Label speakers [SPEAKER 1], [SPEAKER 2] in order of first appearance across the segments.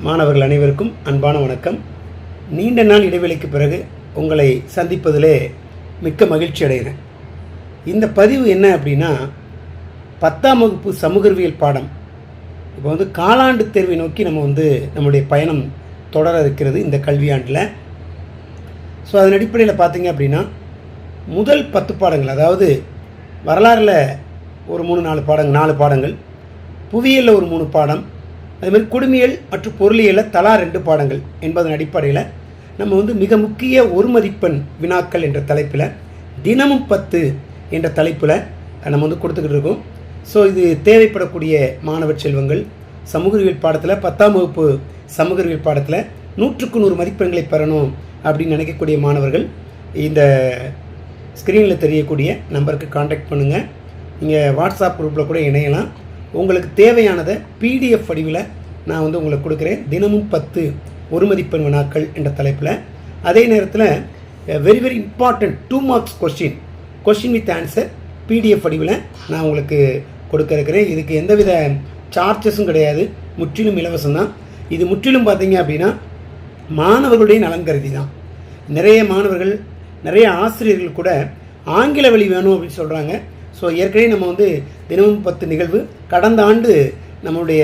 [SPEAKER 1] மாணவர்கள் அனைவருக்கும் அன்பான வணக்கம். நீண்ட நாள் இடைவெளிக்கு பிறகு உங்களை சந்திப்பதிலே மிக்க மகிழ்ச்சி அடைகிறேன். இந்த பதிவு என்ன அப்படின்னா, 10ஆம் வகுப்பு சமூகவியல் பாடம் இப்போ காலாண்டு தேர்வை நோக்கி நம்முடைய பயணம் தொடர இருக்கிறது இந்த கல்வியாண்டில். ஸோ அதன் அடிப்படையில் பார்த்தீங்க அப்படின்னா, முதல் 10 பாடங்கள், அதாவது வரலாறில் ஒரு 4 பாடங்கள், புவியியலில் ஒரு 3 பாடம், அதேமாதிரி குடிமியல் மற்றும் பொருளியலில் தலா 2 பாடங்கள் என்பதன் அடிப்படையில் நம்ம மிக முக்கிய ஒரு மதிப்பெண் வினாக்கள் என்ற தலைப்பில் தினமும் 10 என்ற தலைப்பில் நம்ம கொடுத்துக்கிட்டு இருக்கோம். ஸோ இது தேவைப்படக்கூடிய மாணவ செல்வங்கள் சமூகவியல் பாடத்தில் 10ஆம் வகுப்பு சமூகவியல் பாடத்தில் 100க்கு 100 மதிப்பெண்களை பெறணும் அப்படின்னு நினைக்கக்கூடிய மாணவர்கள் இந்த ஸ்க்ரீனில் தெரியக்கூடிய நம்பருக்கு காண்டாக்ட் பண்ணுங்கள். நீங்கள் வாட்ஸ்அப் குரூப்பில் கூட இணையலாம். உங்களுக்கு தேவையானதை பிடிஎஃப் வடிவில் நான் உங்களுக்கு கொடுக்குறேன். தினமும் 10 ஒரு மதிப்பெண் வினாக்கள் என்ற தலைப்பில். அதே நேரத்தில் very very important 2 marks question with answer PDF வடிவில் நான் உங்களுக்கு கொடுக்க இருக்கிறேன். இதுக்கு எந்தவித சார்ஜஸும் கிடையாது, முற்றிலும் இலவசம் தான். இது முற்றிலும் பார்த்தீங்க அப்படின்னா மாணவர்களுடைய நலன் கருதி தான். நிறைய மாணவர்கள், நிறைய ஆசிரியர்கள் கூட ஆங்கில வழி வேணும் அப்படின்னு சொல்கிறாங்க. ஸோ ஏற்கனவே நம்ம தினமும் 10 நிகழ்வு கடந்த ஆண்டு நம்மளுடைய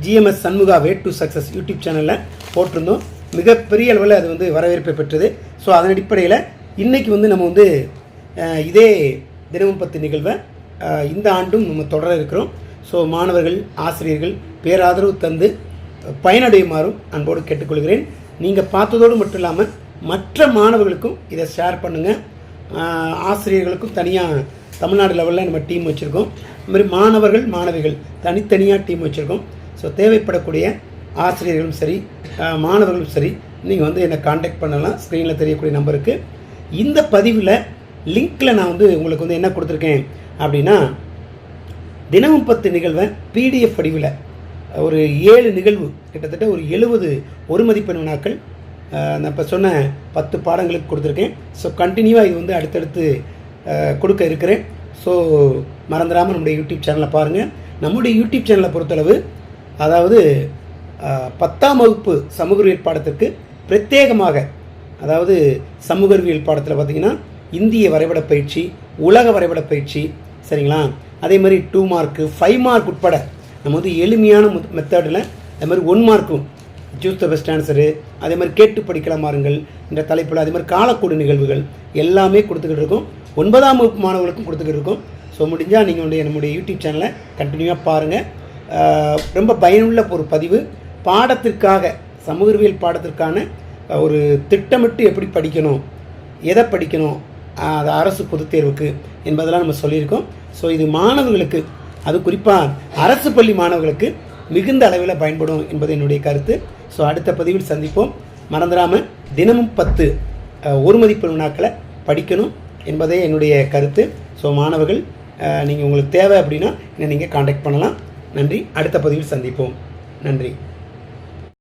[SPEAKER 1] GMS Shanmuga way to success YouTube சேனலில் போட்டிருந்தோம். மிகப்பெரிய அளவில் அது வரவேற்பை பெற்றது. ஸோ அதன் அடிப்படையில் இன்றைக்கி நம்ம இதே தினமும் 10 நிகழ்வை இந்த ஆண்டும் நம்ம தொடர இருக்கிறோம். ஸோ மாணவர்கள், ஆசிரியர்கள் பேராதரவு தந்து பயனடையுமாறும் அன்போடு கேட்டுக்கொள்கிறேன். நீங்கள் பார்த்ததோடு மட்டும் இல்லாமல் மற்ற மாணவர்களுக்கும் இதை ஷேர் பண்ணுங்கள். ஆசிரியர்களுக்கும் தனியாக தமிழ்நாடு லெவலில் நம்ம டீம் வச்சுருக்கோம். இதுமாதிரி மாணவர்கள், மாணவிகள் தனித்தனியாக டீம் வச்சுருக்கோம். ஸோ தேவைப்படக்கூடிய ஆசிரியர்களும் சரி, மாணவர்களும் சரி, நீங்கள் என்னை காண்டாக்ட் பண்ணலாம் ஸ்க்ரீனில் தெரியக்கூடிய நம்பருக்கு. இந்த பதிவில் லிங்க்கில் நான் உங்களுக்கு என்ன கொடுத்துருக்கேன் அப்படின்னா, தினமும் 10 நிகழ்வை பிடிஎஃப் வடிவில் ஒரு 7 நிகழ்வு, கிட்டத்தட்ட ஒரு 70 ஒரு மதிப்பெண் வினாக்கள் நான் இப்போ சொன்ன 10 பாடங்களுக்கு கொடுத்துருக்கேன். ஸோ கண்டினியூவாக இது அடுத்தடுத்து கொடுக்க இருக்கிறேன். ஸோ மறந்துடாமல் நம்முடைய யூடியூப் சேனலை பாருங்கள். நம்முடைய யூடியூப் சேனலை பொறுத்தளவு, அதாவது 10ஆம் வகுப்பு சமூகவியல் பாடத்திற்கு பிரத்யேகமாக, அதாவது சமூகவியல் பாடத்தில் பார்த்திங்கன்னா இந்திய வரைபட பயிற்சி, உலக வரைபட பயிற்சி, சரிங்களா, அதே மாதிரி 2 மார்க்கு 5 மார்க் உட்பட நம்ம எளிமையான மெத்தடில், அதே மாதிரி 1 மார்க்கும் சூஸ் த பெஸ்ட் ஆன்சரு, அதே மாதிரி கேட்டு படிக்கலாம் மாறுங்கள் என்ற தலைப்பில், அதே மாதிரி காலக்கூடு நிகழ்வுகள் எல்லாமே கொடுத்துக்கிட்டு இருக்கோம். 9ஆம் வகுப்பு மாணவர்களுக்கும் கொடுத்துக்கிட்டு இருக்கோம். ஸோ முடிஞ்சால் நீங்கள் நம்முடைய யூடியூப் சேனலை கண்டினியூவாக பாருங்கள். ரொம்ப பயனுள்ள ஒரு பதிவு. பாடத்திற்காக, சமூகவியல் பாடத்திற்கான ஒரு திட்டமிட்டு எப்படி படிக்கணும், எதை படிக்கணும், அது அரசு பொதுத் தேர்வுக்கு என்பதெல்லாம் நம்ம சொல்லியிருக்கோம். ஸோ இது மாணவர்களுக்கு, அது குறிப்பாக அரசு பள்ளி மாணவர்களுக்கு மிகுந்த அளவில் பயன்படும் என்பது என்னுடைய கருத்து. ஸோ அடுத்த பதிவில் சந்திப்போம். மறந்துடாமல் தினமும் 10 ஒரு மதிப்பெண் வினாக்களை படிக்கணும் என்பதே என்னுடைய கருத்து. ஸோ மாணவர்கள், நீங்கள் உங்களுக்கு தேவை அப்படின்னா என்னை நீங்கள் காண்டாக்ட் பண்ணலாம். நன்றி. அடுத்த பதிவில் சந்திப்போம். நன்றி.